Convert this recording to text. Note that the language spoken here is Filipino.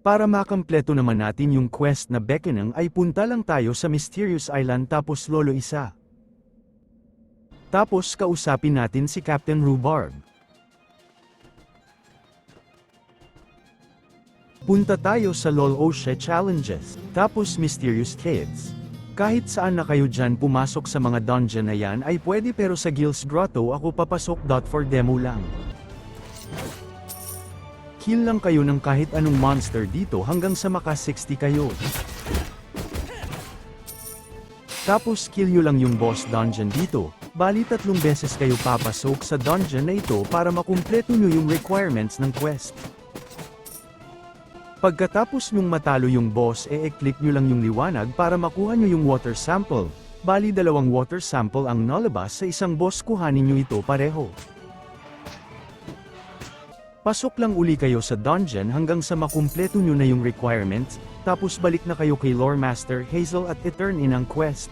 Para makampleto naman natin yung quest na Beckoning ay punta lang tayo sa Mysterious Island tapos Lolo Isa. Tapos kausapin natin si Captain Rhubarb. Punta tayo sa LOL Ocean Challenges, tapos Mysterious Caves. Kahit saan na kayo dyan pumasok sa mga dungeon na yan ay pwede pero sa Gil's Grotto ako papasok. For demo lang. Kill lang kayo ng kahit anong monster dito hanggang sa maka 60 kayo. Tapos kill nyo lang yung boss dungeon dito, bali 3 beses kayo papasok sa dungeon na ito para makumpleto nyo yung requirements ng quest. Pagkatapos nyong matalo yung boss i-click nyo lang yung liwanag para makuha nyo yung water sample, bali 2 water sample ang nalabas sa isang boss, kuhanin nyo ito pareho. Pasok lang uli kayo sa dungeon hanggang sa makumpleto nyo na yung requirements, tapos balik na kayo kay Lore Master Hazel at i-turn in ang quest.